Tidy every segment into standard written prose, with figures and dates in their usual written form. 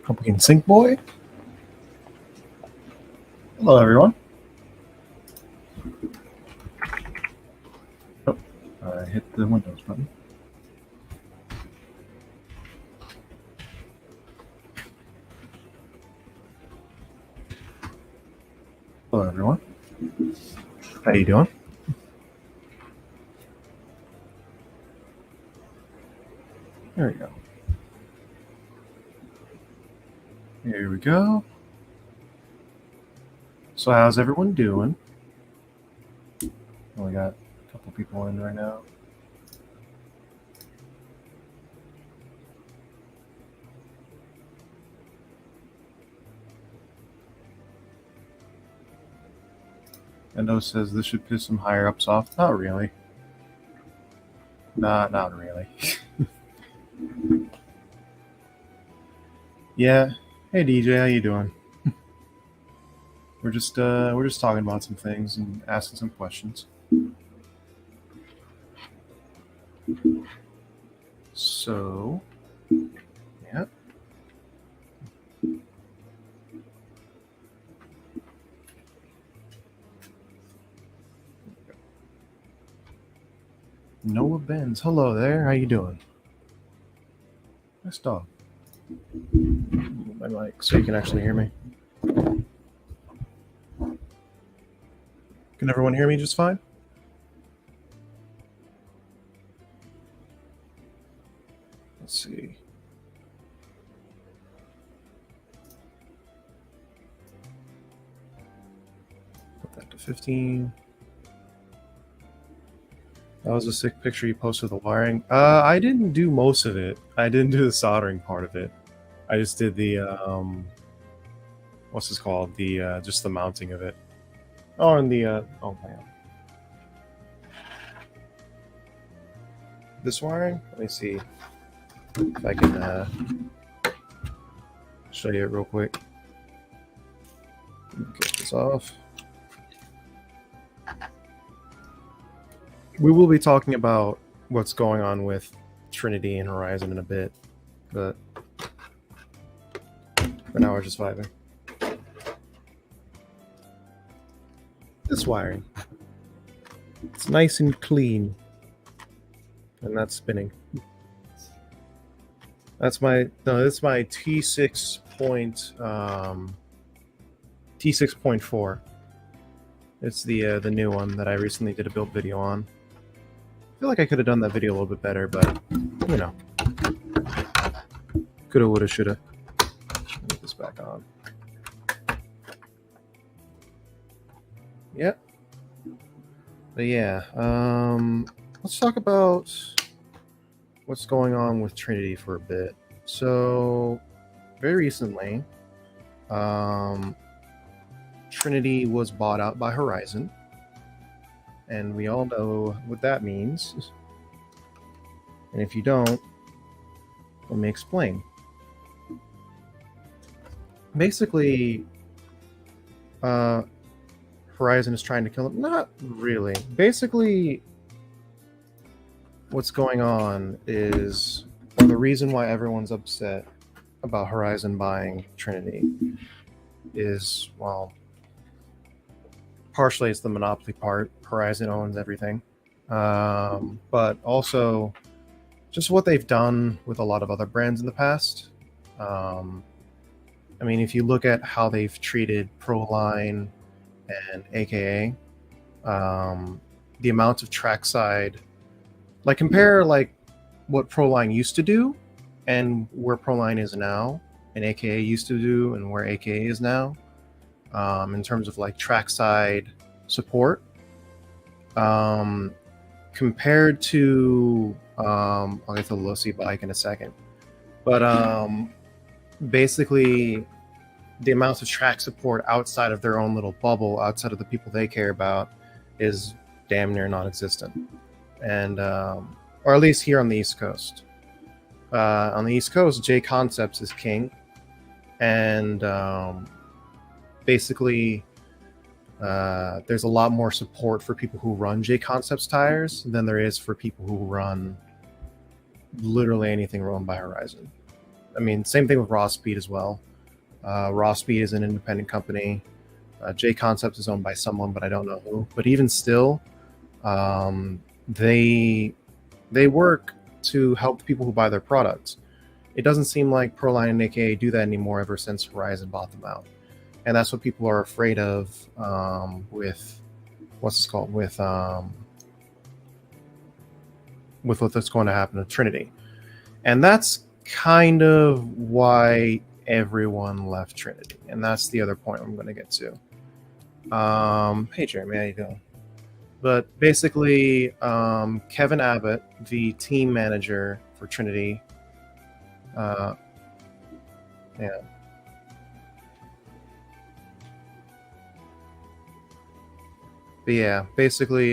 Hope we can sync, boy. Hello, everyone. Oh, I hit the Windows button. Hello, everyone. How you doing? There we go. Here we go. So how's everyone doing? Only got a couple people in right now. Endo says this should piss some higher ups off. Not really. Not really. Yeah. Hey DJ, how you doing? We're just talking about some things and asking some questions. So, yeah. Noah Benz, hello there. How you doing? Nice dog. My mic so you can actually hear me. Can everyone hear me just fine? Let's see. Put that to 15. That was a sick picture you posted of the wiring. I didn't do most of it. I didn't do the soldering part of it. I just did the what's this called? The just the mounting of it. Oh, and the oh man. This wiring? Let me see if I can show you it real quick. Get this off. We will be talking about what's going on with Trinity and Horizon in a bit, but for now we're just vibing. This wiring. It's nice and clean. And that's spinning. That's my T6.4. It's the new one that I recently did a build video on. I feel like I could have done that video a little bit better, but you know, coulda, woulda, shoulda. Put this back on. Yep. But yeah, let's talk about what's going on with Trinity for a bit. So, very recently, Trinity was bought out by Horizon, and we all know what that means. And if you don't, let me explain. Basically, Horizon is trying to kill him. Not really. Basically, what's going on is, or the reason why everyone's upset about Horizon buying Trinity is, well, partially it's the monopoly part. Horizon owns everything. But also just what they've done with a lot of other brands in the past. I mean, if you look at how they've treated Proline and AKA, the amount of trackside, like compare like what Proline used to do and where Proline is now, and AKA used to do and where AKA is now, in terms of like trackside support, compared to I'll get to the Losi bike in a second, but basically the amount of track support outside of their own little bubble, outside of the people they care about, is damn near non-existent. And or at least here on the East Coast. On the East Coast, J Concepts is king, and basically there's a lot more support for people who run J Concepts tires than there is for people who run literally anything run by Horizon. I mean, same thing with Raw Speed as well. Raw Speed is an independent company. J Concepts is owned by someone, but I don't know who. But even still, they work to help the people who buy their products. It doesn't seem like Proline and AKA do that anymore ever since Horizon bought them out, and that's what people are afraid of with what's it called with what's going to happen to Trinity, and that's kind of why everyone left Trinity, and that's the other point I'm going to get to. Hey Jeremy, how you doing? But basically, Kevin Abbott, the team manager for Trinity, yeah. But yeah, basically,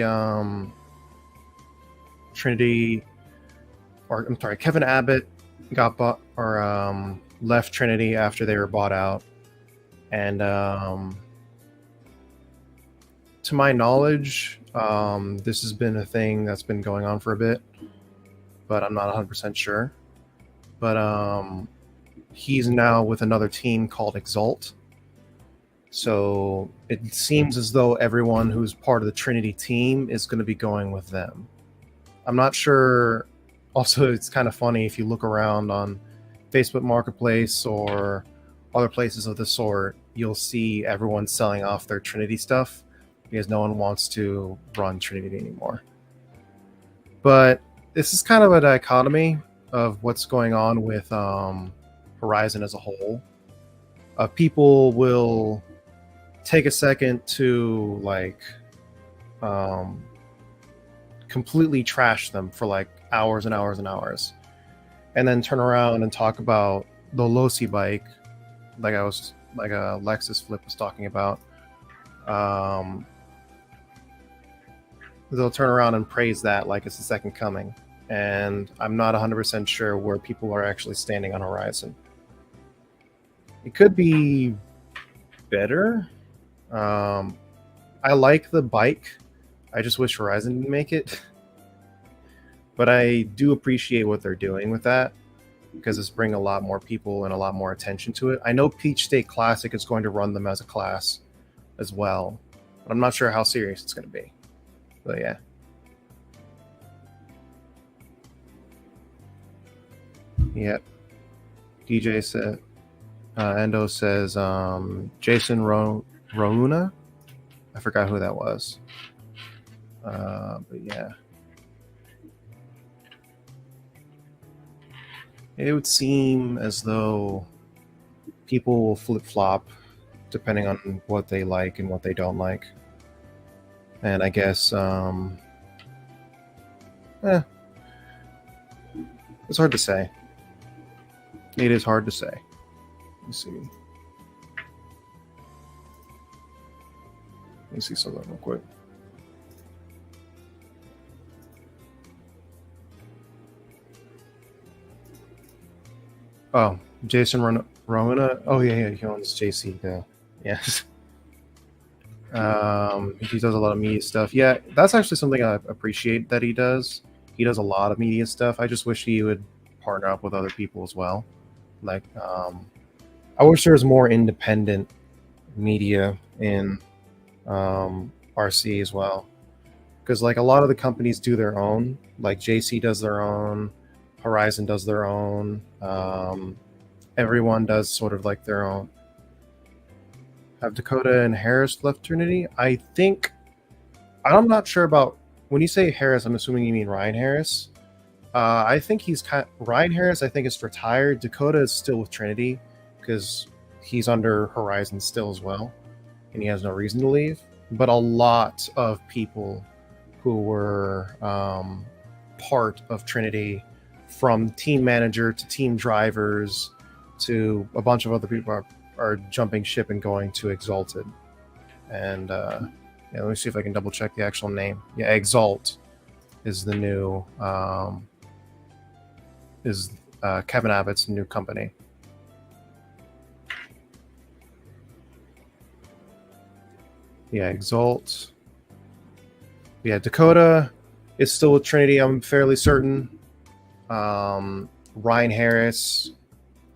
Trinity, or I'm sorry, Kevin Abbott got bought or left Trinity after they were bought out, and to my knowledge, this has been a thing that's been going on for a bit, but I'm not 100% sure. But he's now with another team called Exalt. So it seems as though everyone who's part of the Trinity team is going to be going with them. I'm not sure. Also, it's kind of funny if you look around on Facebook Marketplace or other places of the sort, you'll see everyone selling off their Trinity stuff because no one wants to run Trinity anymore. But this is kind of a dichotomy of what's going on with Horizon as a whole. People will take a second to like completely trash them for like hours and hours and hours, and then turn around and talk about the Losi bike, like Lexus Flip was talking about. They'll turn around and praise that like it's the second coming, and I'm not 100% sure where people are actually standing on Horizon. It could be better. I like the bike. I just wish Horizon didn't make it. But I do appreciate what they're doing with that because it's bringing a lot more people and a lot more attention to it. I know Peach State Classic is going to run them as a class as well, but I'm not sure how serious it's going to be. But yeah. Yep. DJ said, Endo says, Jason Rouna. I forgot who that was. But yeah. It would seem as though people will flip-flop depending on what they like and what they don't like. And I guess, it's hard to say. It is hard to say. Let's see. Let me see something real quick. Oh, Jason Rowena. Oh yeah, he owns JC. Yes. He does a lot of media stuff. Yeah, that's actually something I appreciate that he does. He does a lot of media stuff. I just wish he would partner up with other people as well. Like, I wish there was more independent media in RC as well, because like a lot of the companies do their own. Like JC does their own, Horizon does their own. Everyone does sort of like their own. Have Dakota and Harris left Trinity? I think, I'm not sure about, when you say Harris, I'm assuming you mean Ryan Harris. I think Ryan Harris, I think, is retired. Dakota is still with Trinity because he's under Horizon still as well, and he has no reason to leave. But a lot of people who were part of Trinity, from team manager to team drivers to a bunch of other people, are jumping ship and going to Exalted. And yeah, let me see if I can double check the actual name. Yeah, Exalt is the new Kevin Abbott's new company. Yeah, Exalt. Yeah, Dakota is still with Trinity, I'm fairly certain. Ryan Harris,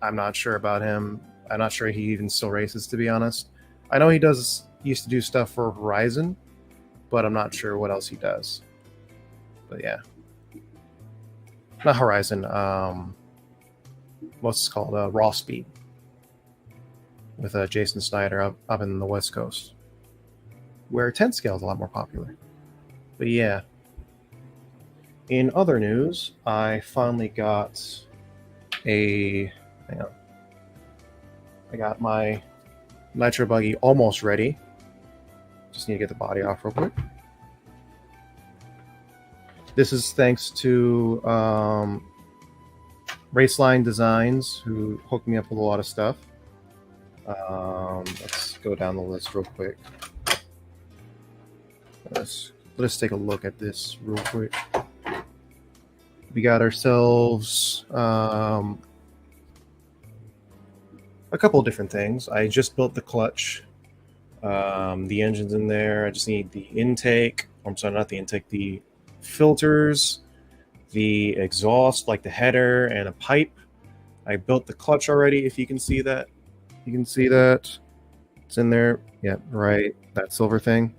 I'm not sure about him. I'm not sure he even still races, to be honest. I know he used to do stuff for Horizon, but I'm not sure what else he does. But yeah, not Horizon. What's it called? Raw Speed with Jason Snyder up in the West Coast, where 10 scale is a lot more popular. But yeah. In other news, I finally got hang on. I got my Nitro Buggy almost ready. Just need to get the body off real quick. This is thanks to Raceline Designs, who hooked me up with a lot of stuff. Let's go down the list real quick. Let's take a look at this real quick. We got ourselves a couple of different things. I just built the clutch. The engine's in there. I just need the intake. I'm sorry, not the intake. The filters, the exhaust, like the header, and a pipe. I built the clutch already. If you can see that, it's in there. Yeah, right. That silver thing.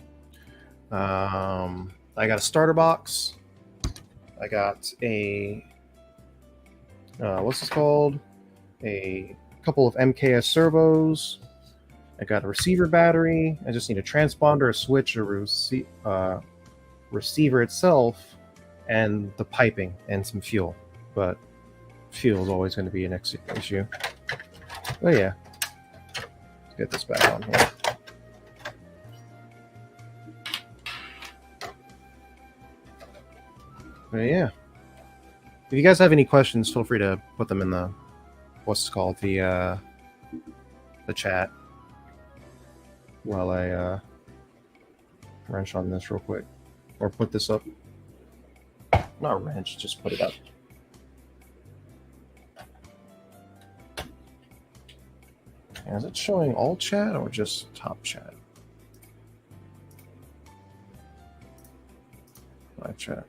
I got a starter box. I got a what's this called? A couple of MKS servos. I got a receiver battery. I just need a transponder, a switch, a receiver itself, and the piping and some fuel. But fuel is always going to be an issue. But yeah, let's get this back on here. But yeah, if you guys have any questions, feel free to put them in the the chat while I wrench on this real quick, or put this up. Not wrench, just put it up. And is it showing all chat or just top chat? Live chat.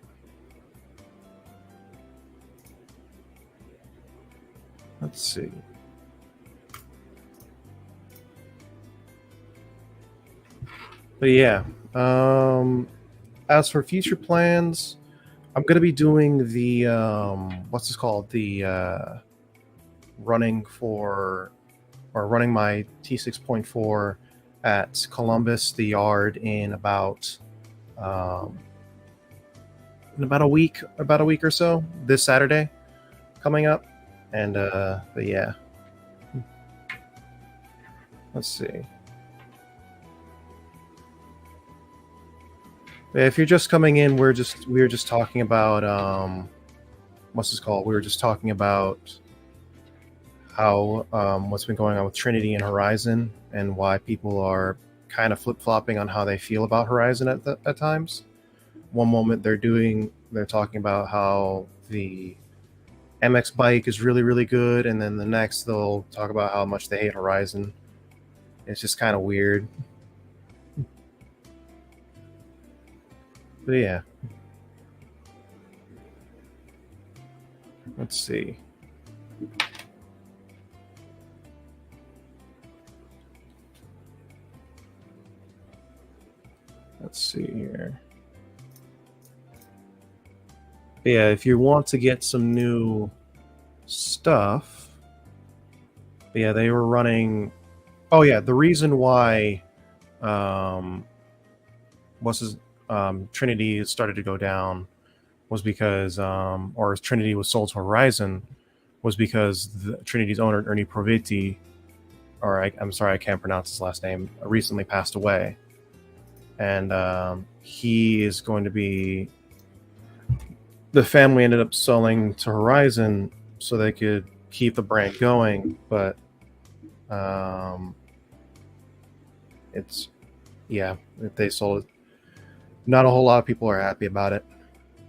Let's see. But yeah, as for future plans, I'm going to be doing the, what's this called? The running my T6.4 at Columbus, the yard, in about a week or so, this Saturday coming up. And but yeah, let's see. If you're just coming in, we were just talking about what's this called? We were just talking about how what's been going on with Trinity and Horizon, and why people are kind of flip-flopping on how they feel about Horizon at times. One moment they're talking about how the MX bike is really, really good, and then the next they'll talk about how much they hate Horizon. It's just kind of weird. But yeah. Let's see. Let's see here. But yeah, if you want to get some new stuff, but yeah, they were running. Oh yeah, the reason why Trinity started to go down was because, or Trinity was sold to Horizon, was because Trinity's owner, Ernie Provetti, or I'm sorry, I can't pronounce his last name, recently passed away. And he is going to be... The family ended up selling to Horizon so they could keep the brand going, but it's... Yeah, if they sold it, not a whole lot of people are happy about it.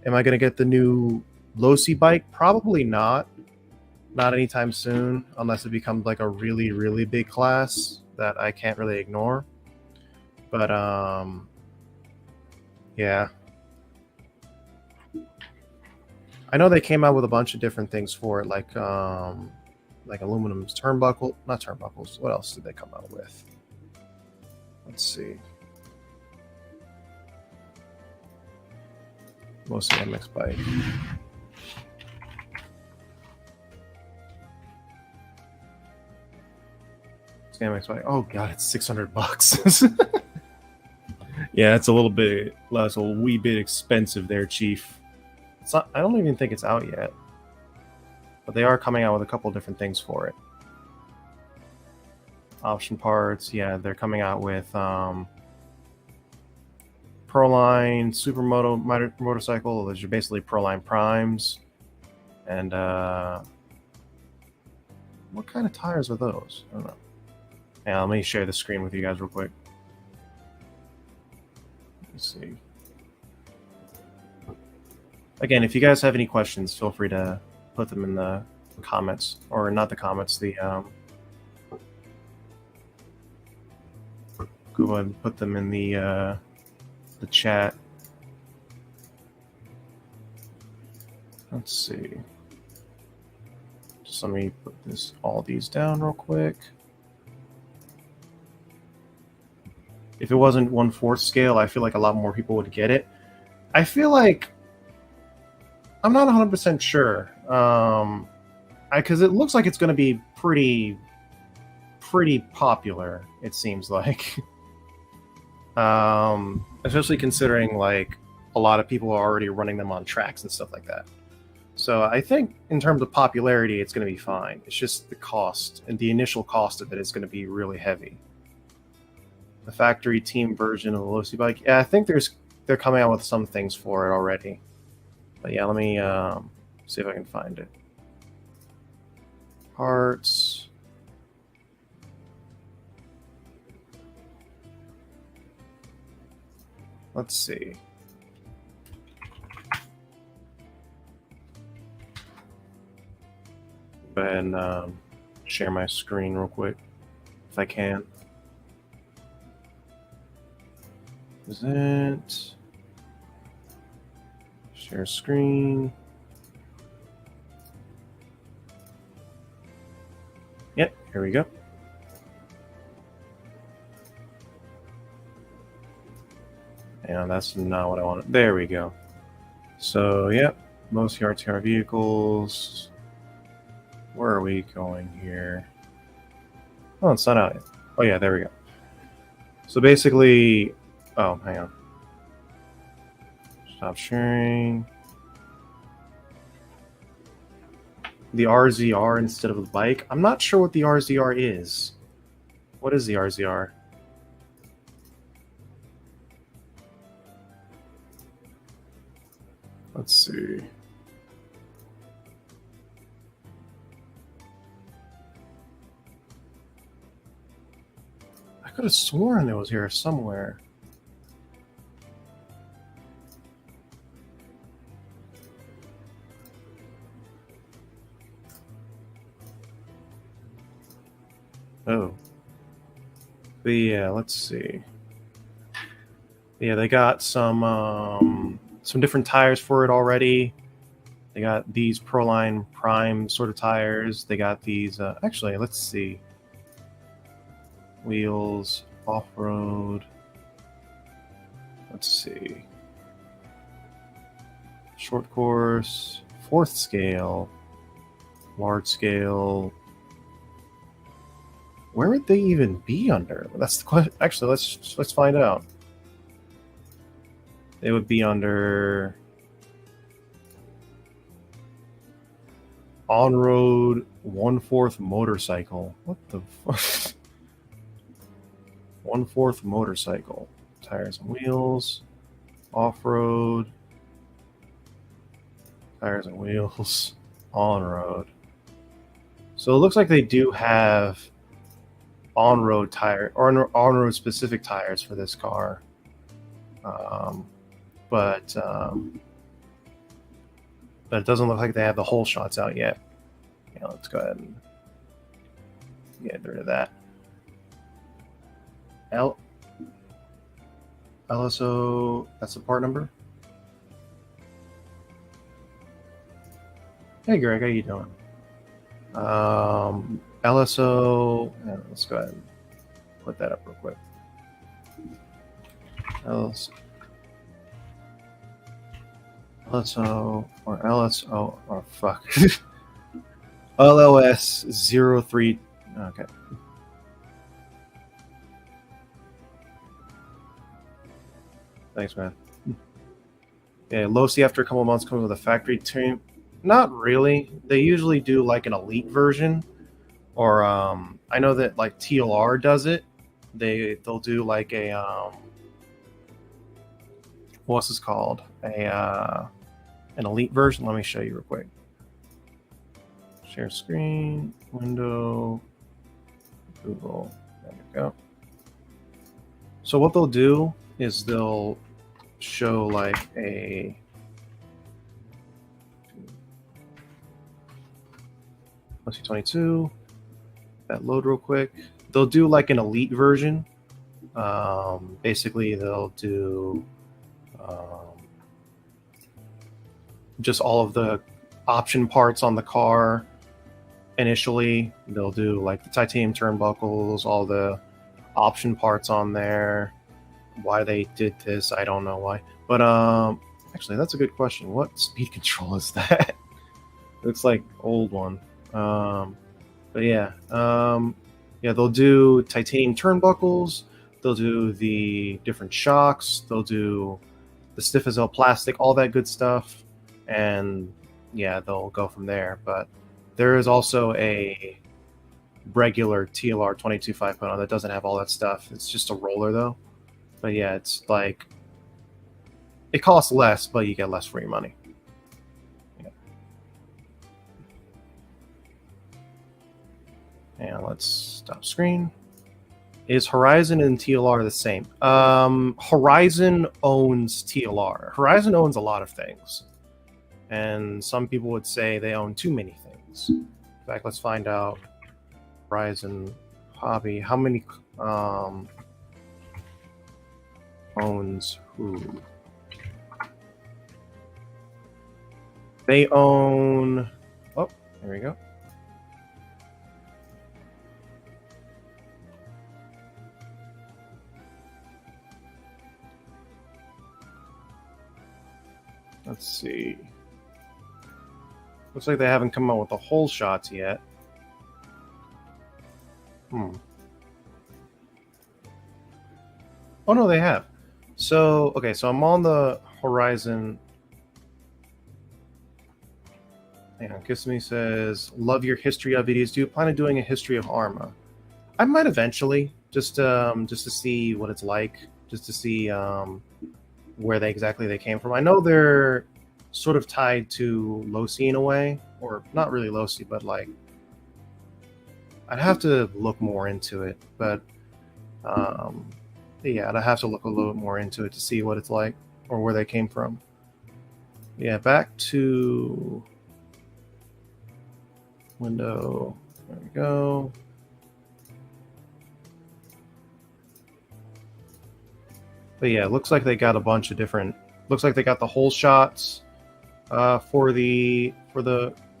Am I going to get the new Losi bike? Probably not. Not anytime soon, unless it becomes like a really, really big class that I can't really ignore. But, yeah. I know they came out with a bunch of different things for it, like like aluminum turnbuckle, not turnbuckles. What else did they come out with? Let's see. Mostly MX bike. MX bike. Oh god, it's $600. Yeah, it's a little bit less, a wee bit expensive there, Chief. It's not, I don't even think it's out yet, but they are coming out with a couple different things for it. Option parts, yeah, they're coming out with Proline Supermoto motorcycle. Those are basically Proline Primes, and what kind of tires are those? I don't know. Yeah, let me share the screen with you guys real quick. Let's see. Again, if you guys have any questions, feel free to put them in the comments, or not the comments, the go ahead and put them in the chat. Let's see. Just let me put all these down real quick. If it wasn't 1/4 scale, I feel like a lot more people would get it. I feel like I'm not 100% sure, because it looks like it's going to be pretty popular. It seems like, especially considering like a lot of people are already running them on tracks and stuff like that. So I think in terms of popularity, it's going to be fine. It's just the cost, and the initial cost of it is going to be really heavy. The factory team version of the Losi bike. Yeah, I think they're coming out with some things for it already. But yeah, let me see if I can find it. Parts. Let's see. Go ahead and share my screen real quick, if I can. Is it? Share screen. Yep, here we go. And that's not what I wanted. There we go. So, yep, most RTR vehicles. Where are we going here? Oh, it's not out yet. Oh, yeah, there we go. So basically, oh, hang on. Stop sharing. The RZR instead of the bike. I'm not sure what the RZR is. What is the RZR? Let's see. I could have sworn it was here somewhere. Oh. But yeah, let's see. Yeah, they got some different tires for it already. They got these Proline Prime sort of tires. They got these, actually, let's see. Wheels, off-road. Let's see. Short course, 4th scale, large scale. Where would they even be under? That's the question. Actually, let's find out. They would be under on-road 1/4 motorcycle. What the fuck? 1/4 motorcycle. Tires and wheels. Off-road. Tires and wheels. On-road. So it looks like they do have on-road tire or on-road specific tires for this car. But it doesn't look like they have the whole shots out yet. Yeah, let's go ahead and get rid of that. LSO, that's the part number. Hey Greg, how you doing? LSO. Let's go ahead and put that up real quick. LSO or LSO or fuck. LOS 03. Okay. Thanks, man. Yeah, Losi after a couple of months comes with a factory tune. Not really. They usually do like an elite version, or I know that like TLR does it. They'll do like a what's this called? An elite version. Let me show you real quick. Share screen, window, Google. There we go. So what they'll do is they'll show like a .22. That load real quick. They'll do like an elite version. Basically, they'll do just all of the option parts on the car. Initially, they'll do like the titanium turnbuckles, all the option parts on there. Why they did this, I don't know why. But actually, that's a good question. What speed control is that? Looks like old one. But yeah, yeah, they'll do titanium turnbuckles. They'll do the different shocks. They'll do the stiff as hell plastic, all that good stuff. And yeah, they'll go from there. But there is also a regular TLR 22 5.0 that doesn't have all that stuff. It's just a roller though. But yeah, it's like it costs less, but you get less for your money. Yeah. And let's stop screen. Is Horizon and TLR the same? Horizon owns TLR. Horizon owns a lot of things. And some people would say they own too many things. In fact, let's find out. Horizon Hobby. How many owns who? They own... Oh, there we go. Let's see. Looks like they haven't come out with the whole shots yet. Oh no, they have. So, okay, so I'm on the Horizon. Hang on, Kissimmee says, love your history of videos. Do you plan on doing a history of Arma? I might eventually, just to see what it's like, just to see where exactly they came from. I know they're sort of tied to Losi in a way, or not really Losi, but like I'd have to look more into it. But yeah, I'd have to look a little more into it to see what it's like or where they came from. Yeah, back to window. There we go. But yeah, it looks like they got a bunch of different. Looks like they got the whole shots for the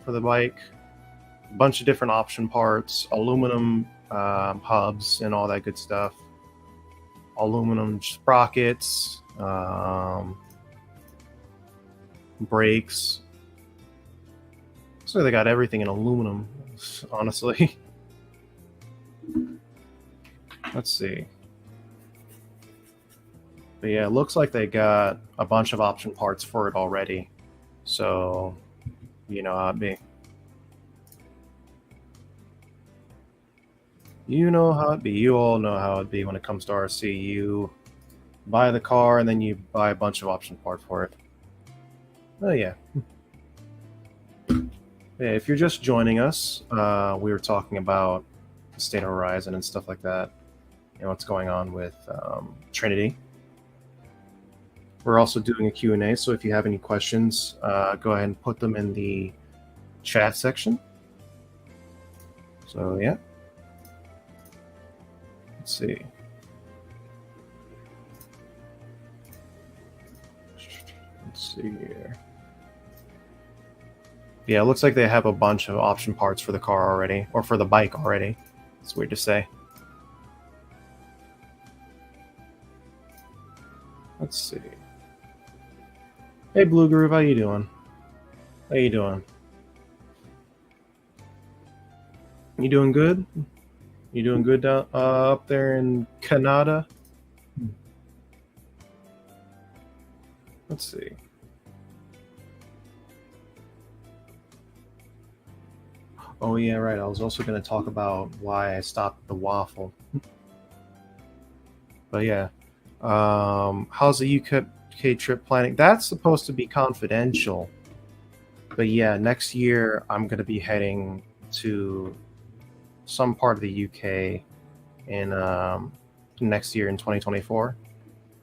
bike. A bunch of different option parts, aluminum hubs, and all that good stuff. Aluminum sprockets, brakes. So they got everything in aluminum, honestly. Let's see. But yeah, it looks like they got a bunch of option parts for it already. So, you know how it be. You know how it be. You all know how it be when it comes to RC. You buy the car and then you buy a bunch of option parts for it. Oh yeah. Yeah, if you're just joining us, we were talking about the state of Horizon and stuff like that, and what's going on with Trinity. We're also doing a Q&A, so if you have any questions, go ahead and put them in the chat section. So yeah. Let's see. Let's see here. Yeah, it looks like they have a bunch of option parts for the car already, or for the bike already. It's weird to say. Let's see. Hey, Blue Groove, how you doing? How you doing? You doing good? You doing good up there in Canada? Let's see. Oh yeah, right. I was also going to talk about why I stopped the waffle. But yeah, how's the UK trip planning? That's supposed to be confidential. But yeah, next year I'm going to be heading to some part of the UK in next year in 2024.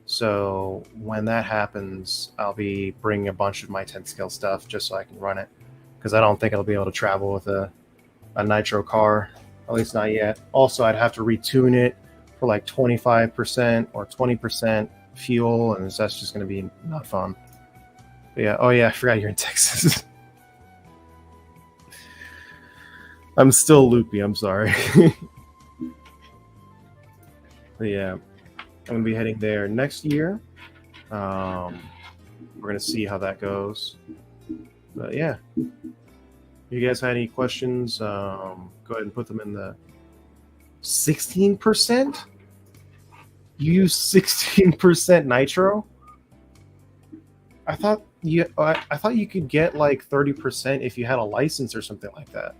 So when that happens, I'll be bringing a bunch of my 10 scale stuff just so I can run it, because I don't think I'll be able to travel with a nitro car, at least not yet. Also, I'd have to retune it for like 25% or 20% fuel, and that's just going to be not fun. But yeah, oh yeah, I forgot you're in Texas. I'm still loopy, I'm sorry. But yeah, I'm going to be heading there next year. We're going to see how that goes. But yeah, if you guys had any questions, go ahead and put them in the 16%? You use 16% nitro? I thought you could get like 30% if you had a license or something like that.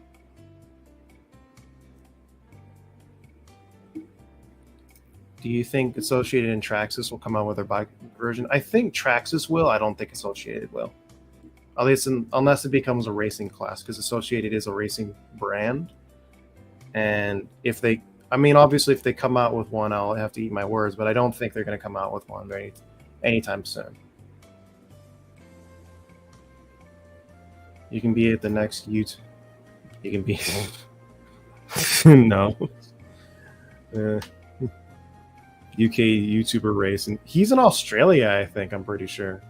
Do you think Associated and Traxxas will come out with their bike version? I think Traxxas will. I don't think Associated will. At least unless it becomes a racing class, because Associated is a racing brand. And if they, I mean, obviously if they come out with one, I'll have to eat my words, but I don't think they're going to come out with one anytime soon. You can be at the next YouTube. You can be. No. UK YouTuber race, and he's in Australia, I think. I'm pretty sure.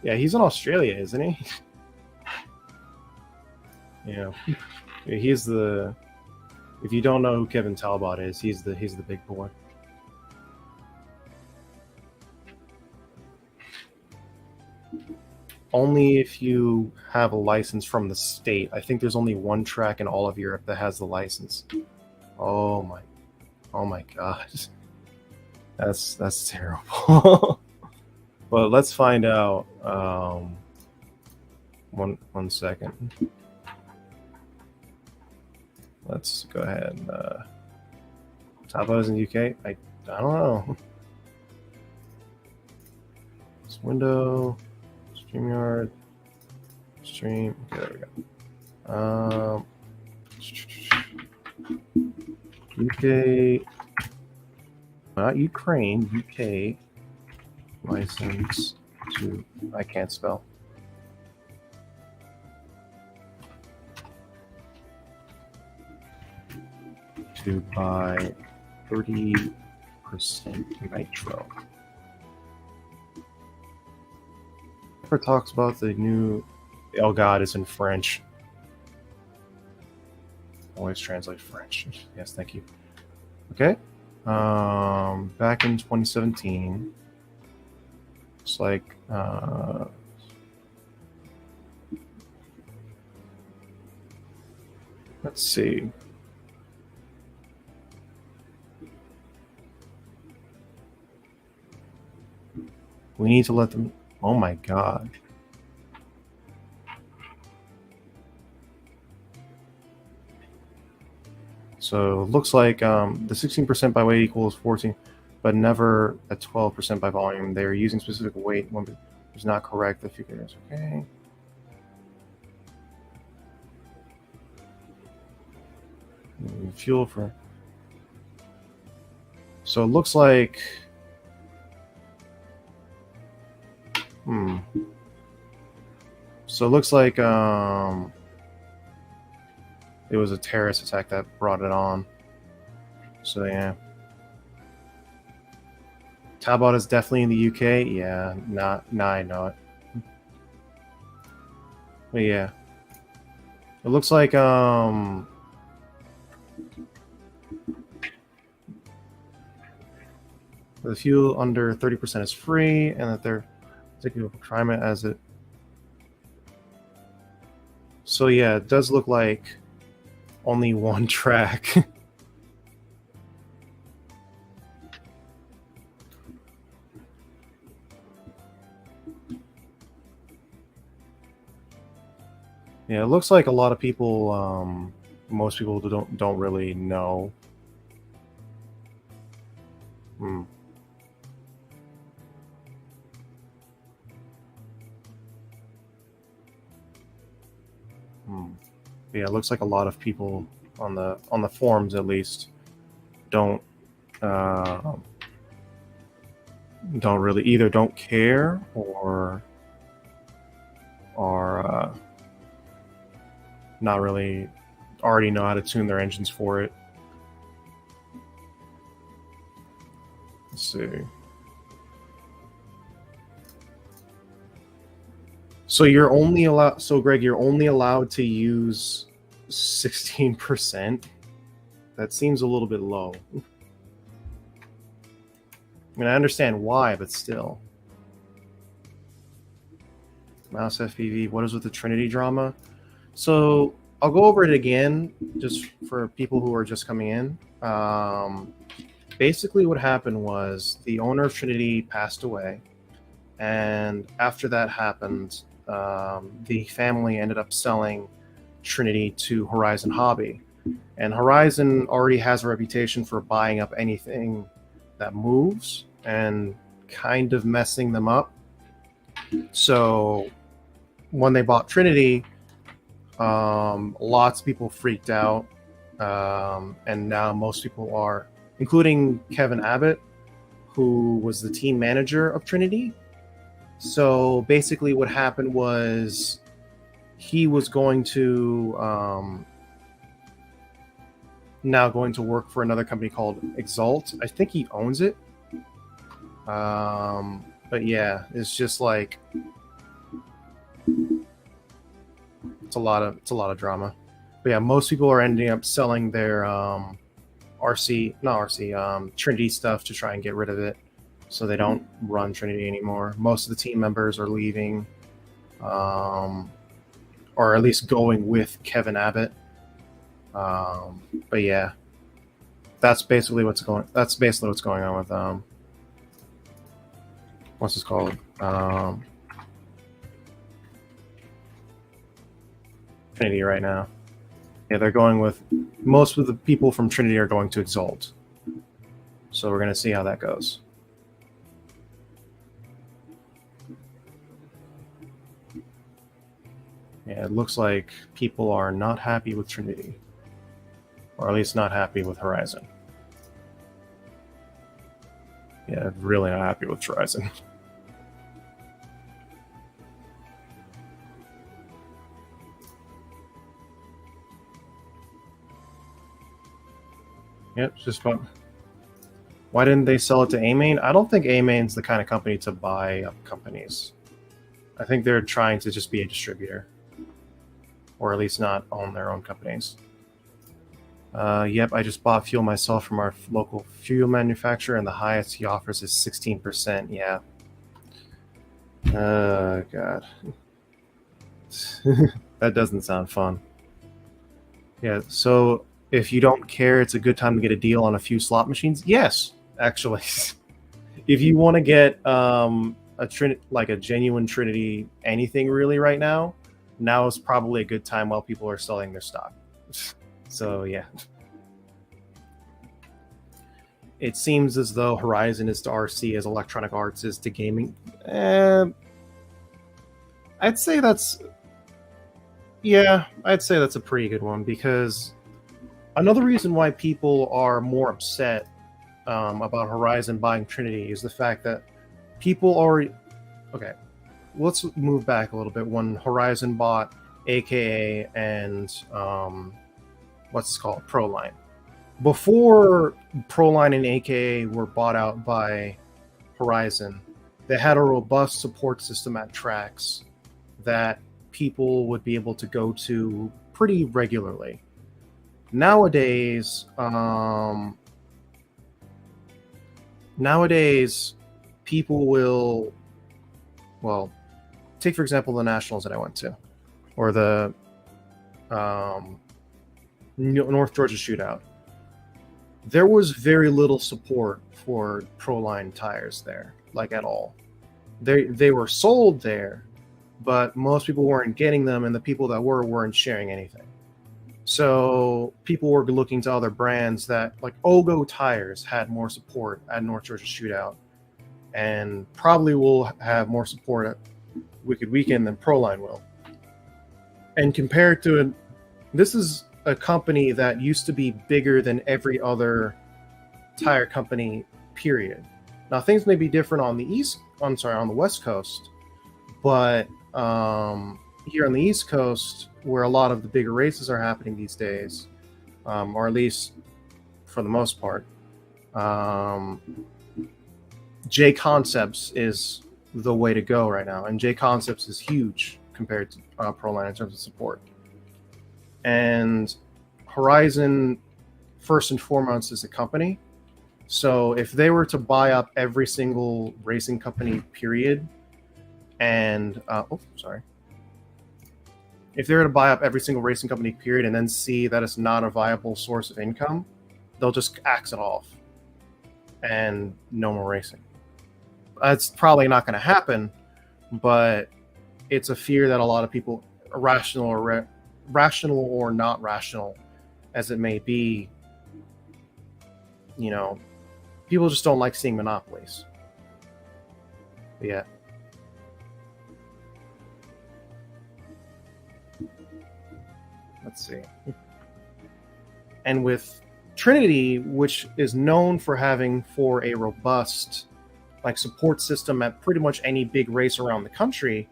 Yeah, he's in Australia, isn't he? Yeah, he's the. If you don't know who Kevin Talbot is, he's the big boy. Only if you have a license from the state. I think there's only one track in all of Europe that has the license. Oh my god. That's terrible. But let's find out. One second. Let's go ahead and Talbot's in the UK. I don't know. This window, StreamYard, stream. Okay, there we go. UK. Not Ukraine, UK license to, I can't spell. To buy 30% nitro. Never talks about the new, oh god, it's in French. Always translate French. Yes, thank you. Okay. Back in 2017, it's like let's see. We need to let them. Oh my god. So it looks like the 16% by weight equals 14, but never at 12% by volume. They are using specific weight. One is not correct. The figure is okay. Fuel for. So it looks like. So it looks like it was a terrorist attack that brought it on. So yeah. Talbot is definitely in the UK. Yeah, now I know it. But yeah, it looks like the fuel under 30% is free, and that they're taking a climate as it. So yeah, it does look like only one track. Yeah, it looks like a lot of people, most people don't really know. Yeah, it looks like a lot of people on the forums, at least, don't really either don't care or are not really already know how to tune their engines for it. Let's see. So you're only allowed. So Greg, you're only allowed to use 16%. That seems a little bit low. I mean, I understand why, but still. Mouse FPV. What is with the Trinity drama? So I'll go over it again, just for people who are just coming in. Basically, what happened was the owner of Trinity passed away, and after that happened, the family ended up selling Trinity to Horizon Hobby. And Horizon already has a reputation for buying up anything that moves and kind of messing them up. So when they bought Trinity, lots of people freaked out. And now most people are, including Kevin Abbott, who was the team manager of Trinity. So basically what happened was he was going to now going to work for another company called Exalt. I think he owns it. But yeah, it's just like it's a lot of drama. But yeah, most people are ending up selling their Trinity stuff to try and get rid of it, so they don't run Trinity anymore. Most of the team members are leaving, or at least going with Kevin Abbott. But yeah, that's basically what's going on with what's this called? Trinity right now. Yeah, they're going with most of the people from Trinity are going to Exalt. So we're going to see how that goes. Yeah, it looks like people are not happy with Trinity, or at least not happy with Horizon. Yeah, really not happy with Horizon. Yep, just fun. Why didn't they sell it to A-Main? I don't think A-Main's the kind of company to buy up companies. I think they're trying to just be a distributor, or at least not own their own companies. Yep, I just bought fuel myself from our local fuel manufacturer, and the highest he offers is 16%. Yeah. God. That doesn't sound fun. Yeah, so if you don't care, it's a good time to get a deal on a few slot machines. Yes, actually. If you want to get like a genuine Trinity anything really right now is probably a good time while people are selling their stock. So yeah. It seems as though Horizon is to RC as Electronic Arts is to gaming. I'd say that's a pretty good one, because another reason why people are more upset about Horizon buying Trinity is the fact that people already... Okay, let's move back a little bit. When Horizon bought AKA and what's it called? Proline. Before Proline and AKA were bought out by Horizon, they had a robust support system at tracks that people would be able to go to pretty regularly. Nowadays, people will, well, take for example the nationals that I went to, or the North Georgia shootout. There was very little support for Proline tires there, like at all. They were sold there, but most people weren't getting them, and the people that weren't sharing anything. So people were looking to other brands that, like Ogo Tires, had more support at North Georgia Shootout, and probably will have more support at Wicked Weekend than Proline will. And compared to it, this is a company that used to be bigger than every other tire company, period. Now things may be different on the on the West Coast, but here on the East Coast, where a lot of the bigger races are happening these days, or at least for the most part, J Concepts is the way to go right now, and J Concepts is huge compared to Proline in terms of support. And Horizon, first and foremost, is a company. So if they were to buy up every single racing company, period, and if they were to buy up every single racing company, period, and then see that it's not a viable source of income, they'll just axe it off and no more racing. That's probably not going to happen, but it's a fear that a lot of people, rational or not rational as it may be, people just don't like seeing monopolies. But yeah. Let's see. And with Trinity, which is known for having a robust support system at pretty much any big race around the country,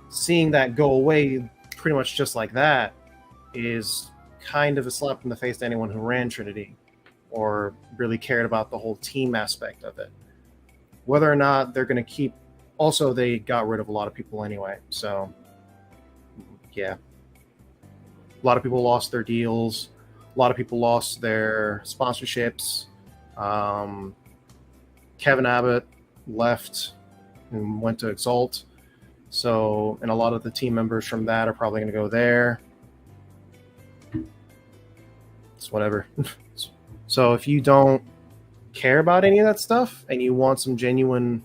seeing that go away pretty much just like that is kind of a slap in the face to anyone who ran Trinity or really cared about the whole team aspect of it. Whether or not they're going to keep... Also, they got rid of a lot of people anyway, so yeah. A lot of people lost their deals. A lot of people lost their sponsorships. Kevin Abbott left and went to Exalt. So, and a lot of the team members from that are probably going to go there. It's whatever. So if you don't care about any of that stuff and you want some genuine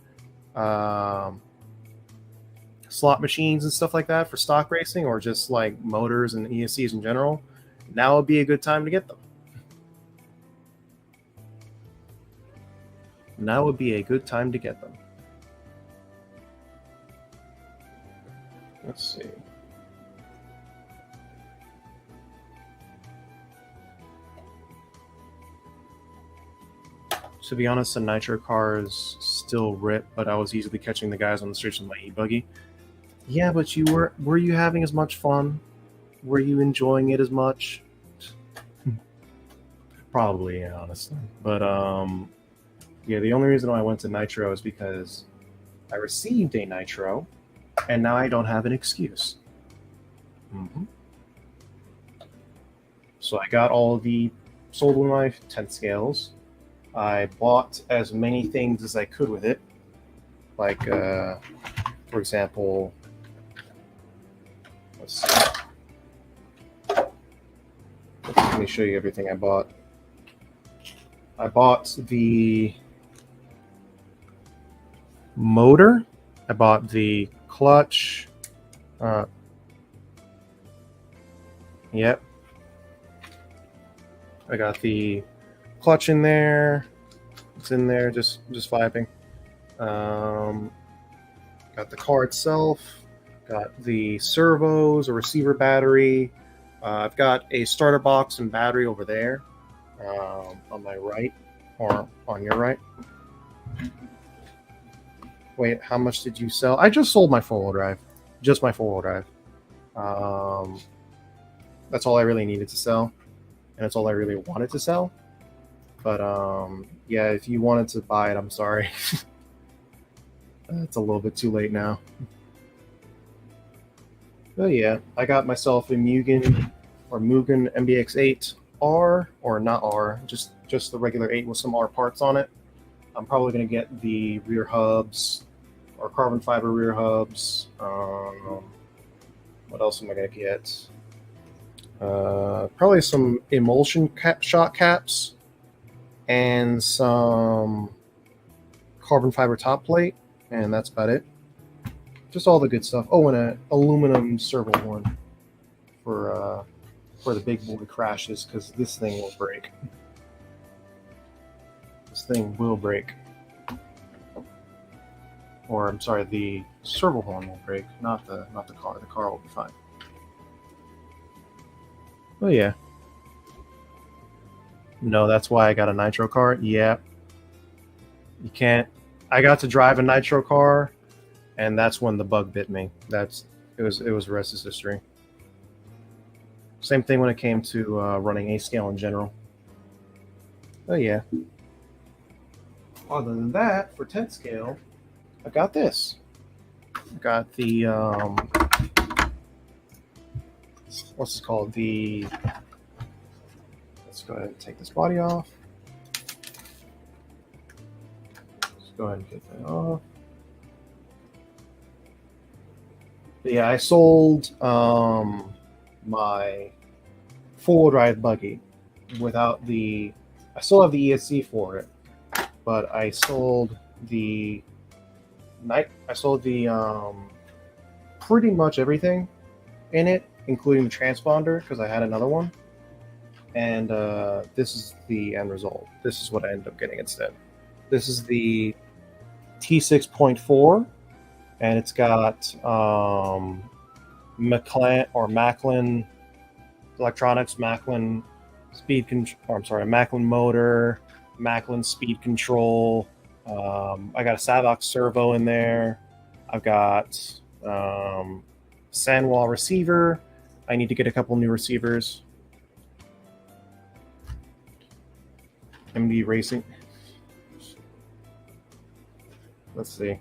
slot machines and stuff like that for stock racing, or just like motors and ESCs in general, now would be a good time to get them. Now would be a good time to get them. Let's see. To be honest, the Nitro car is still rip, but I was easily catching the guys on the streets with my e-buggy. Yeah, but were you having as much fun? Were you enjoying it as much? Probably, yeah, honestly. But yeah, the only reason why I went to Nitro is because I received a Nitro, and now I don't have an excuse. So I got all the sold with my 10th scales. I bought as many things as I could with it, like, for example, let's see. Let me show you everything I bought. I bought the motor. I bought the clutch. Yep. I got the clutch in there. It's in there, just vibing. Got the car itself. Got the servos, a receiver battery. I've got a starter box and battery over there, on my right, or on your right. Wait, how much did you sell? I just sold my four-wheel drive. Just my four-wheel drive. That's all I really needed to sell, and that's all I really wanted to sell. But yeah, if you wanted to buy it, I'm sorry. It's a little bit too late now. Oh yeah, I got myself a Mugen MBX8R, or not R, just the regular 8 with some R parts on it. I'm probably gonna get the rear hubs or carbon fiber rear hubs. What else am I gonna get? Probably some emulsion shot caps and some carbon fiber top plate, and that's about it. Just all the good stuff. Oh, and an aluminum servo horn for the big boy crashes, because this thing will break. This thing will break. Or I'm sorry, the servo horn will break, not the car. The car will be fine. Oh yeah. No, that's why I got a nitro car. Yeah. You can't. I got to drive a nitro car, and that's when the bug bit me. It was the rest is history. Same thing when it came to running A scale in general. Oh yeah. Other than that, for 10 scale, I got this. I got the what's it called? Let's go ahead and take this body off. Let's go ahead and get that off. But yeah, I sold my four-wheel drive buggy without the. I still have the ESC for it, but I sold the pretty much everything in it, including the transponder, because I had another one. And this is the end result. This is what I ended up getting instead. This is the T6.4, and it's got Maclan electronics, Maclan speed control. I'm sorry, Maclan Motor, Maclan speed control. I got a Savox servo in there. I've got Sandwall receiver. I need to get a couple new receivers. MD Racing. Let's see.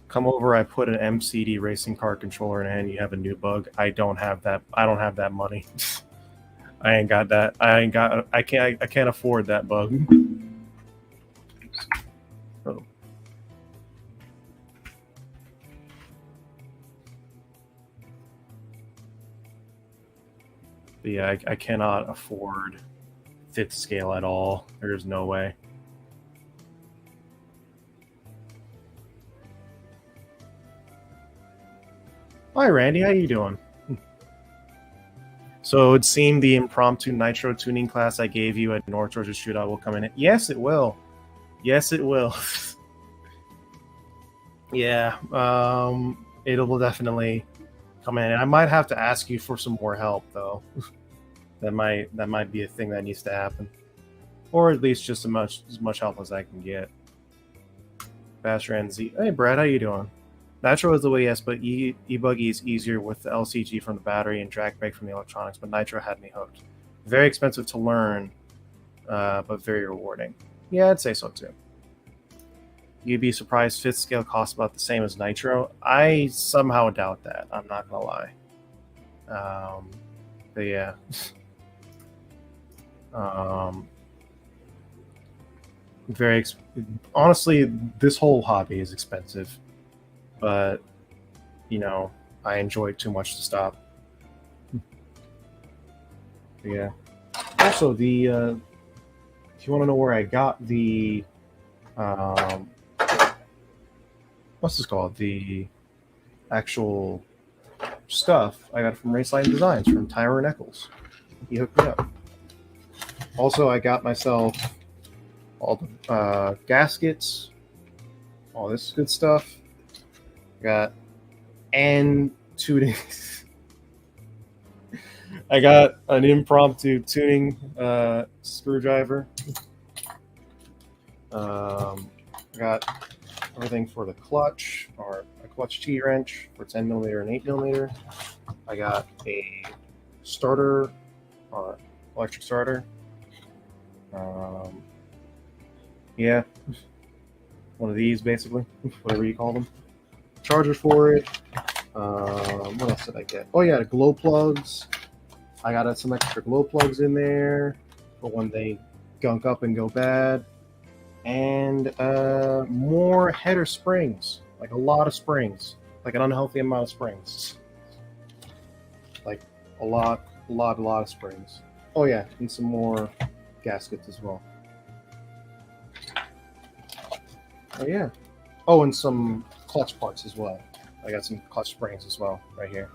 Come over. I put an MCD racing car controller in, and you have a new bug. I don't have that. I don't have that money. I ain't got that. I can't afford that bug. Oh. But yeah, I cannot afford 5th scale at all. There's no way. Hi, Randy. How you doing? So it would seem the impromptu nitro tuning class I gave you at North Georgia Shootout will come in. Yes, it will. Yes, it will. Yeah, it will definitely come in. I might have to ask you for some more help, though. that might be a thing that needs to happen, or at least just as much help as I can get. Bastran Z. Hey, Brad, how you doing? Nitro is the way, yes, but e-buggy is easier with the LCG from the battery and drag brake from the electronics, but Nitro had me hooked. Very expensive to learn, but very rewarding. Yeah, I'd say so too. You'd be surprised 5th scale costs about the same as Nitro. I somehow doubt that. I'm not going to lie. But yeah. Honestly, this whole hobby is expensive. But, you know, I enjoy it too much to stop. Yeah. Also, if you want to know where I got the, what's this called? The actual stuff, I got it from Race Lighting Designs from Tyron Eccles. He hooked me up. Also, I got myself all the gaskets, all this good stuff. Got and tuning. I got an impromptu tuning screwdriver. Got everything for the clutch, or a clutch T-wrench for 10mm and 8mm. I got a starter, or electric starter. Yeah, one of these basically, whatever you call them. Charger for it, What else did I get? Oh yeah, glow plugs. I got some extra glow plugs in there for when they gunk up and go bad. And more header springs, like a lot of springs, like an unhealthy amount of springs, like a lot of springs. Oh yeah, and some more gaskets as well. Oh yeah. Oh, and some clutch parts as well. I got some clutch springs as well right here.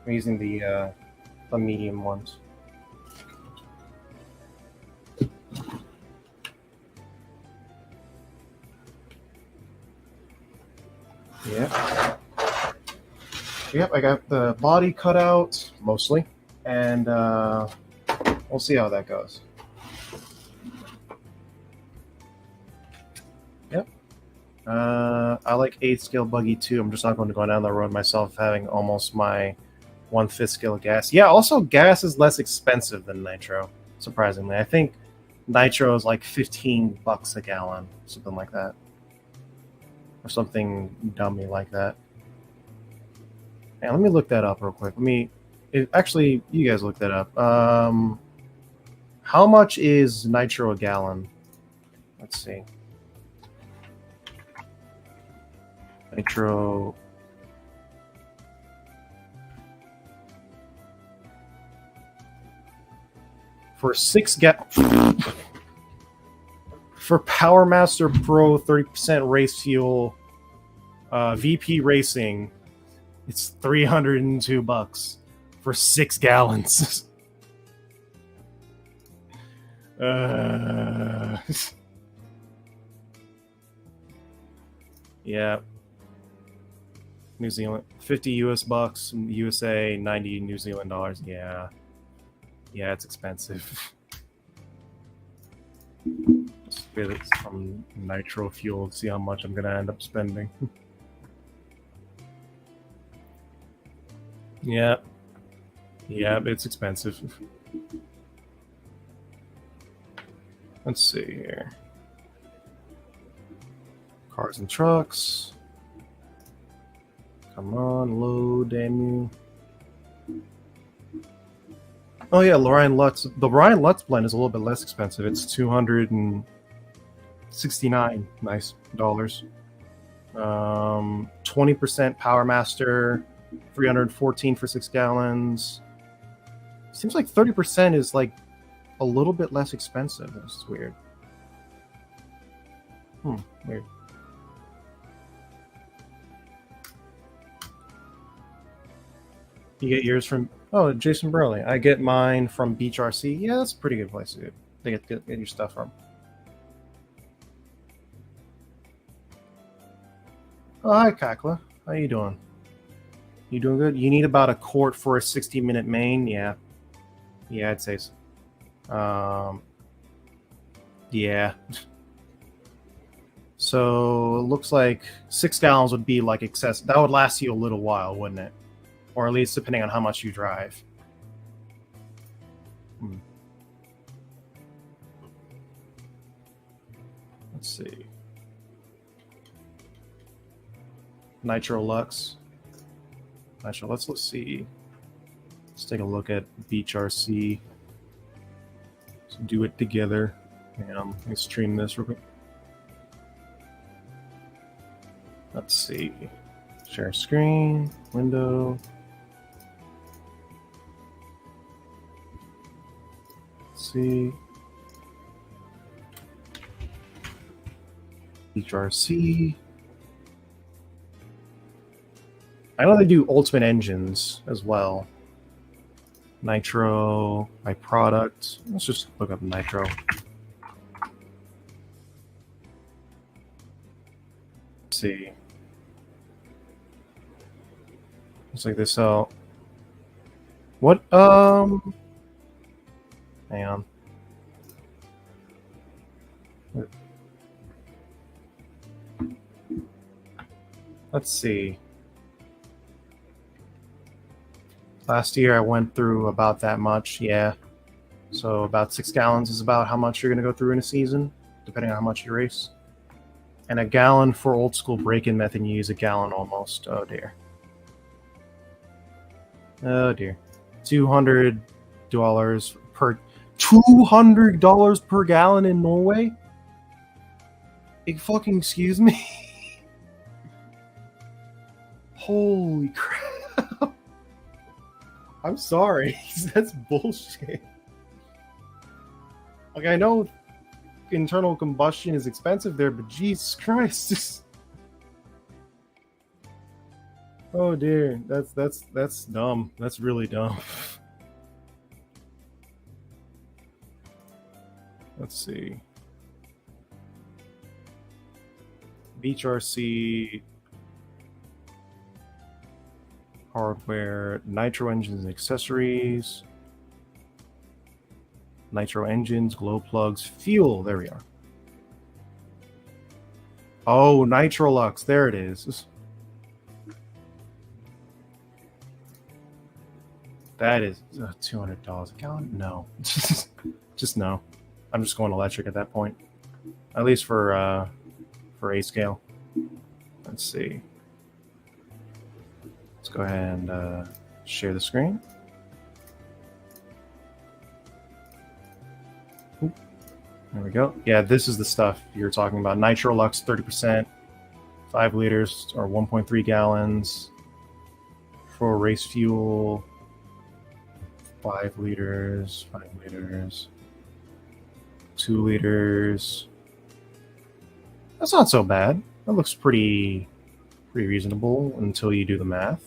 I'm using the medium ones. Yeah. Yep, I got the body cut out mostly, and we'll see how that goes. Yep. I like 8th scale buggy too. I'm just not going to go down the road myself, having almost my 1/5 scale gas. Yeah, also gas is less expensive than nitro, surprisingly. I think nitro is like $15 a gallon, something like that, or something dummy like that. Yeah, let me look that up real quick. Actually, you guys look that up. How much is nitro a gallon? Let's see. Nitro. For for PowerMaster Pro 30% race fuel, VP Racing, it's $302 for 6 gallons. Yeah. New Zealand, 50 US bucks, USA, 90 New Zealand dollars. Yeah. Yeah, it's expensive. Spit it from nitro fuel to see how much I'm gonna end up spending. Yeah. Yeah, it's expensive. Let's see here. Cars and trucks. Come on, load, damn you. Oh yeah, Ryan Lutz. The Ryan Lutz blend is a little bit less expensive. It's $269 nice dollars. 20% PowerMaster, $314 for 6 gallons. Seems like 30% is like a little bit less expensive. This is weird. Weird. You get yours from Jason Burley. I get mine from Beach RC. Yeah, that's a pretty good place to get your stuff from. Oh, hi, Kakla. How you doing? You doing good? You need about a quart for a 60-minute main? Yeah. Yeah, I'd say so. Yeah. So it looks like 6 gallons would be like excess. That would last you a little while, wouldn't it? Or at least depending on how much you drive. Let's see. Nitro Lux. Nitro, let's see. Let's take a look at Beach RC. Let's do it together. And let me stream this real quick. Let's see. Share screen, window. Let's see. Beach RC. I know they do Ultimate engines as well. Nitro, my product. Let's just look up Nitro. Let's see. Looks like they sell. What? Hang on. Let's see. Last year I went through about that much, yeah. So about 6 gallons is about how much you're going to go through in a season, depending on how much you race. And a gallon for old school break-in method, you use a gallon almost. Oh dear. Oh dear. $200 per $200 per gallon in Norway? Fucking excuse me? Holy crap. I'm sorry. That's bullshit. Like, I know internal combustion is expensive there, but Jesus Christ. Oh dear. That's dumb. That's really dumb. Let's see. Beach RC hardware, nitro engines and accessories, nitro engines, glow plugs, fuel. There we are. Oh, Nitrolux. There it is. That is $200 a gallon. No, just no. I'm just going electric at that point, at least for A scale. Let's see. Let's go ahead and share the screen. Oop. There we go. Yeah, this is the stuff you're talking about. Nitrolux 30%, 5 liters or 1.3 gallons. For race fuel, 5 liters, 5 liters, 2 liters. That's not so bad. That looks pretty reasonable until you do the math.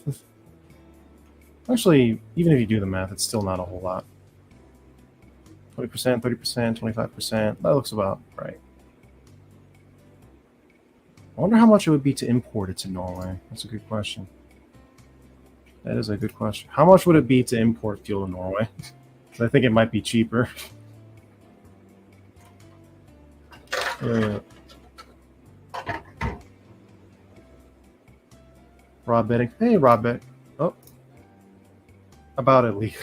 Actually, even if you do the math, it's still not a whole lot. 20%, 30%, 25%. That looks about right. I wonder how much it would be to import it to Norway. That's a good question. That is a good question. How much would it be to import fuel to Norway? I think it might be cheaper. Rob betting. Hey, Rob bet. Oh. About it, Lee.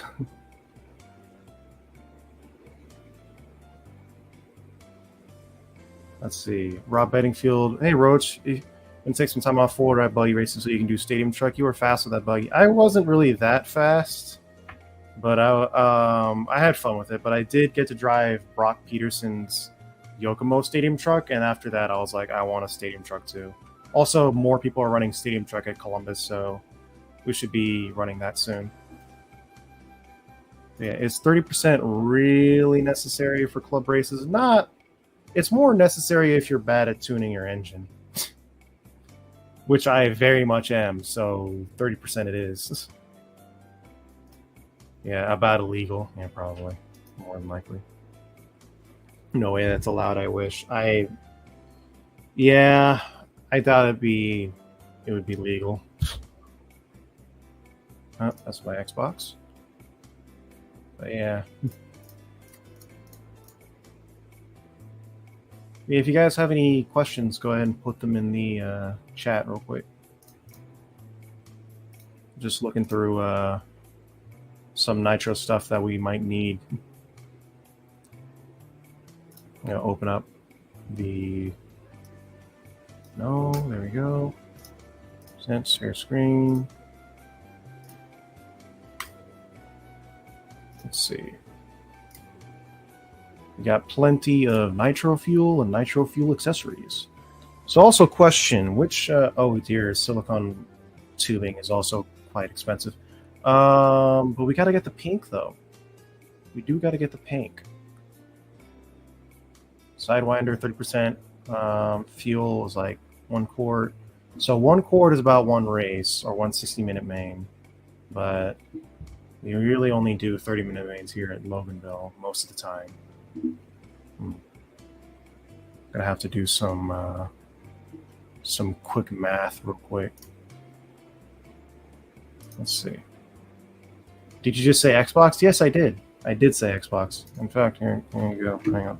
Let's see. Rob Bettingfield. Hey, Roach. You can take some time off forward ride buggy racing so you can do stadium truck. You were fast with that buggy. I wasn't really that fast, but I had fun with it. But I did get to drive Brock Peterson's Yokomo stadium truck, and after that, I was like, I want a stadium truck too. Also, more people are running stadium truck at Columbus, so we should be running that soon. Yeah, is 30% really necessary for club races? Not. It's more necessary if you're bad at tuning your engine, which I very much am, so 30% it is. Yeah, about illegal. Yeah, probably. More than likely. No way that's allowed, I wish. Yeah, I thought it would be legal. Oh, that's my Xbox. But yeah. If you guys have any questions, go ahead and put them in the chat real quick. Just looking through some nitro stuff that we might need. Open up the... No, there we go. Share screen. Let's see. We got plenty of nitro fuel and nitro fuel accessories. So also question, which, oh dear, silicone tubing is also quite expensive. But we got to get the pink though. We do got to get the pink. Sidewinder, 30%. Fuel is like 1 quart. So 1 quart is about 1 race or 1 60-minute main. But we really only do 30-minute mains here at Loganville most of the time. Gonna have to do some quick math real quick. Let's see. Did you just say Xbox? Yes, I did. I did say Xbox. In fact, here you go. Hang on.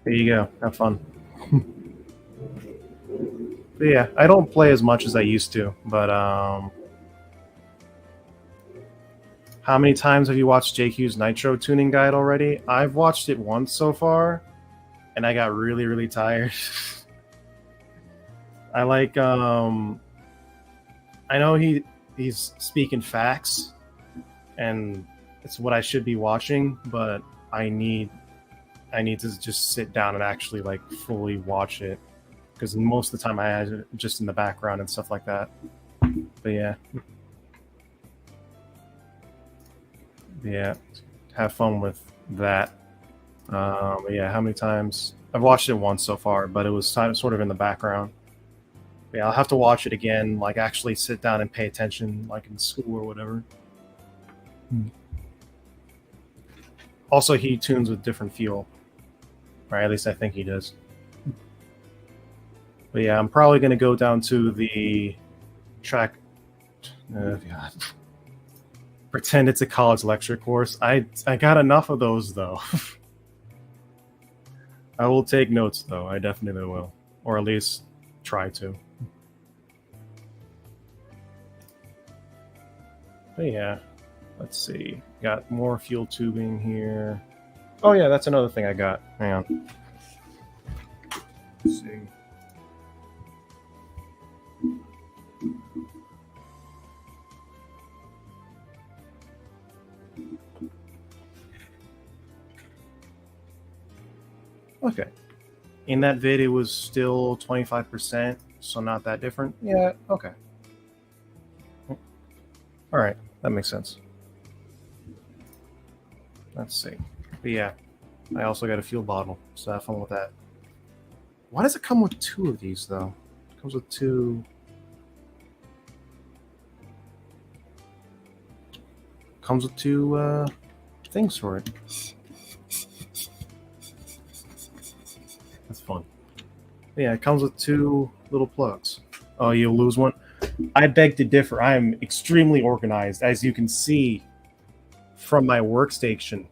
There you go. Have fun. But yeah, I don't play as much as I used to, but how many times have you watched JQ's Nitro tuning guide already? I've watched it once so far, and I got really, really tired. I like I know he's speaking facts, and it's what I should be watching, but I need to just sit down and actually like fully watch it, because most of the time I had it just in the background and stuff like that. But yeah, have fun with that. But yeah, how many times I've watched it once so far, but it was sort of in the background. But yeah, I'll have to watch it again, like actually sit down and pay attention, like in school or whatever. Also, he tunes with different fuel, or at least I think he does. But yeah, I'm probably gonna go down to the track. God. Pretend it's a college lecture course. I got enough of those though. I will take notes though. I definitely will, or at least try to. But yeah, let's see. Got more fuel tubing here. Oh yeah, that's another thing I got. Hang on. Let's see. Okay. In that vid, it was still 25%, so not that different. Yeah, okay. All right, that makes sense. Let's see. But yeah, I also got a fuel bottle, so have fun with that. Why does it come with two of these, though? It comes with two... Comes with two things for it. That's fun. Yeah, it comes with two little plugs. Oh, you'll lose one? I beg to differ. I am extremely organized, as you can see from my workstation.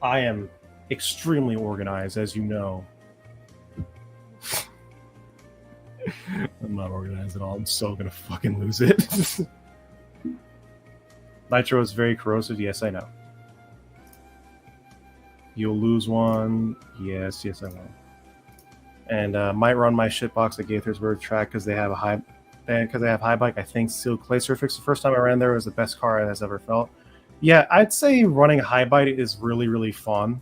I am extremely organized, as you know. I'm not organized at all. I'm so gonna fucking lose it. Nitro is very corrosive. Yes, I know. You'll lose one. Yes, I will. And might run my shitbox at Gaithersburg track because they have high bike. I think sealed clay surface. The first time I ran there was the best car I has ever felt. Yeah, I'd say running high bike is really, really fun.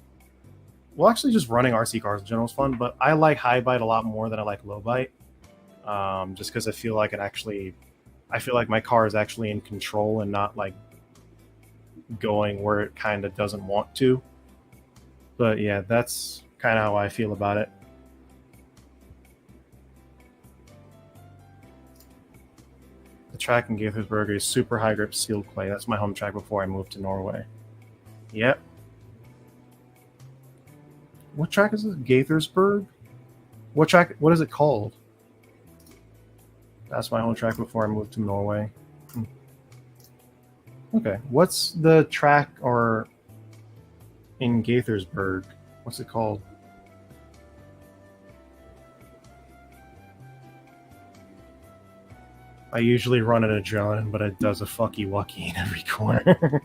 Well, actually, just running RC cars in general is fun, but I like high bite a lot more than I like low bite. Just because I feel like my car is actually in control and not like going where it kind of doesn't want to. But yeah, that's kind of how I feel about it. The track in Gaithersburg is super high grip sealed clay. That's my home track before I moved to Norway. Yep. What track is this? Gaithersburg? What track? What is it called? That's my home track before I moved to Norway. Okay. What's the track or in Gaithersburg? What's it called? I usually run an adrenaline, but it does a fucky wucky in every corner.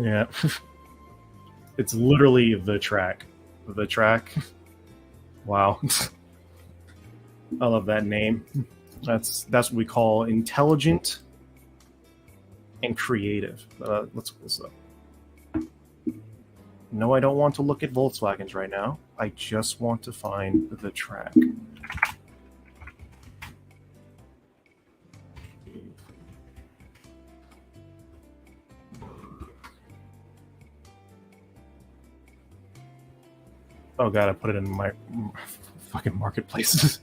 Yeah. It's literally the track. The track. Wow. I love that name. That's what we call intelligent and creative. Let's look this up. No, I don't want to look at Volkswagens right now. I just want to find the track. Oh god, I put it in my fucking marketplaces.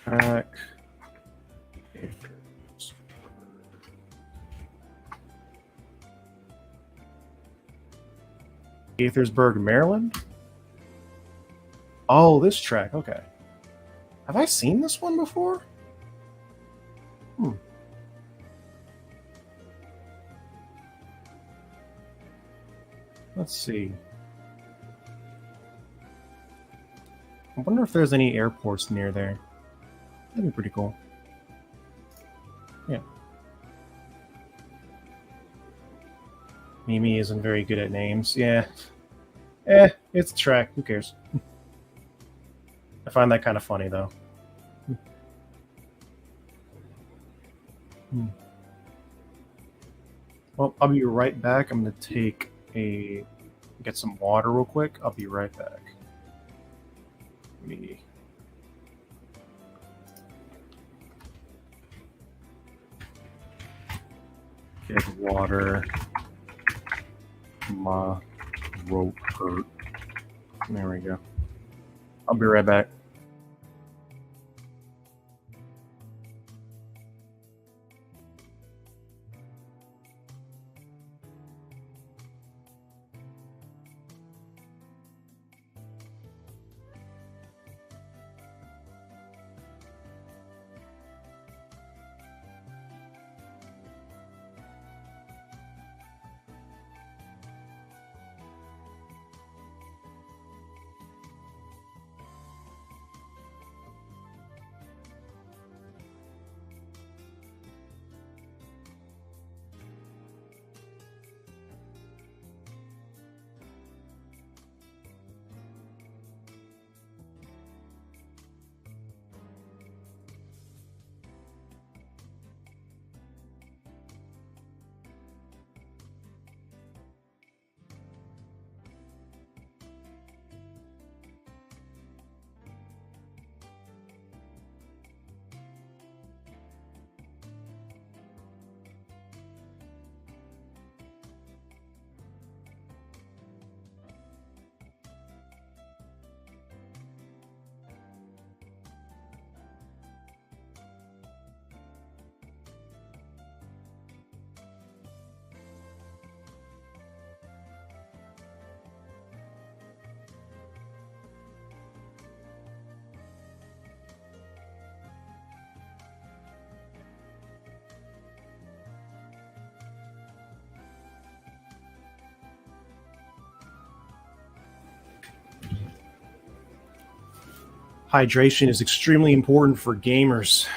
Track. Gaithersburg, Maryland? Oh, this track, okay. Have I seen this one before? Let's see. I wonder if there's any airports near there. That'd be pretty cool. Yeah. Mimi isn't very good at names. Yeah. It's a track. Who cares? I find that kind of funny, though. Well, I'll be right back. I'm going to get some water real quick. I'll be right back. Get water. My rope hurt. There we go. I'll be right back. Hydration is extremely important for gamers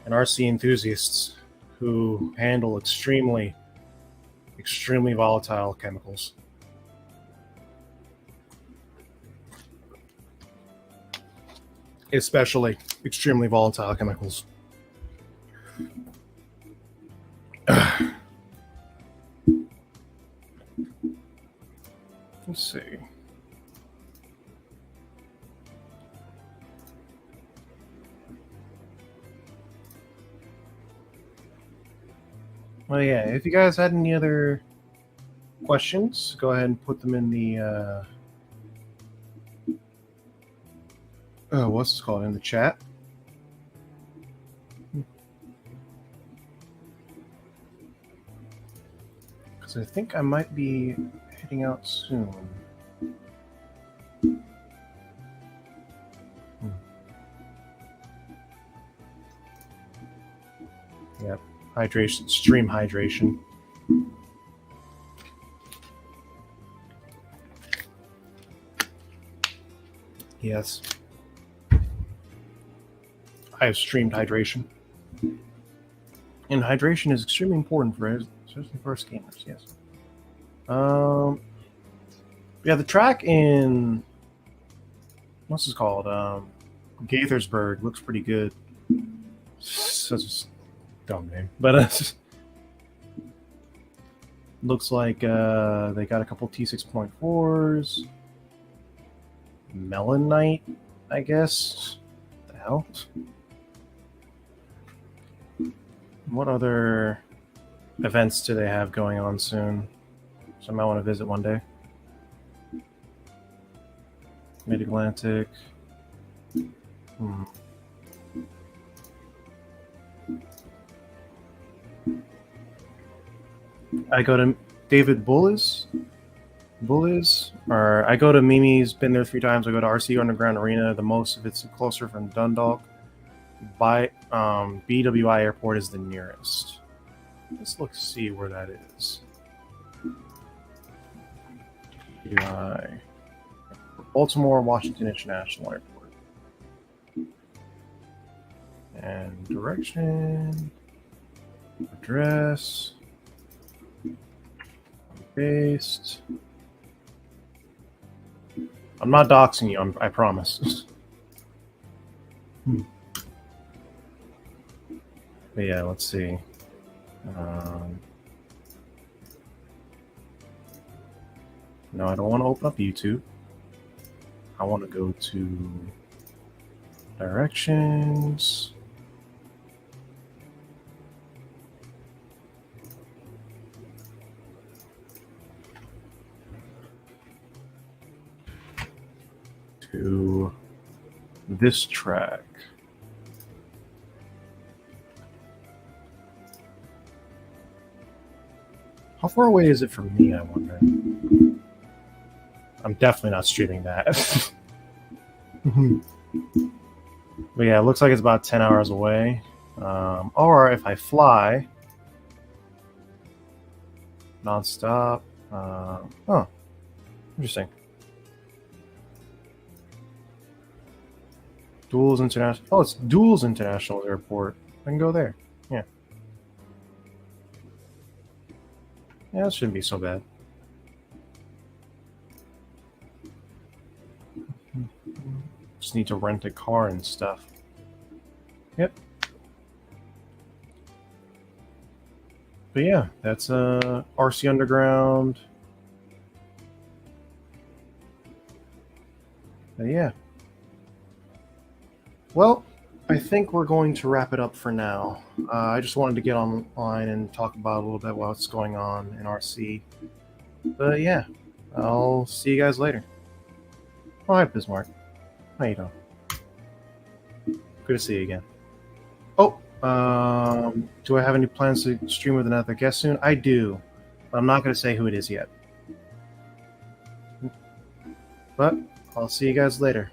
and RC enthusiasts who handle extremely volatile chemicals. Especially extremely volatile chemicals. Let's see. Well, yeah, if you guys had any other questions, go ahead and put them in the what's it called, in the chat. Because I think I might be heading out soon. Yep, hydration, stream hydration. Yes. I have streamed hydration. And hydration is extremely important for us, especially for us gamers, yes. Yeah, the track in what's it called? Gaithersburg looks pretty good. Such a dumb name. But looks like they got a couple T6.4s. Melanite, I guess. What the hell? What other events do they have going on soon? So I might want to visit one day. Mid-Atlantic. I go to David Bullis, or I go to Mimi's, been there 3 times. I go to RC Underground Arena. The most of it's closer from Dundalk. BWI Airport is the nearest. Let's see where that is. BWI. Baltimore, Washington International Airport. And direction, address. Paste. I'm not doxing you, I promise. But yeah, let's see. No, I don't want to open up YouTube. I want to go to directions. To this track. How far away is it from me, I wonder? I'm definitely not streaming that. But yeah, it looks like it's about 10 hours away. Or if I fly non-stop. Oh, interesting. Duals International. Oh, it's Duals International Airport. I can go there. Yeah. Yeah, that shouldn't be so bad. Just need to rent a car and stuff. Yep. But yeah, that's RC Underground. But yeah. Well, I think we're going to wrap it up for now. I just wanted to get online and talk about a little bit what's going on in RC. But yeah, I'll see you guys later. Oh, hi, Bismarck. How you doing? Good to see you again. Oh, do I have any plans to stream with another guest soon? I do, but I'm not going to say who it is yet. But I'll see you guys later.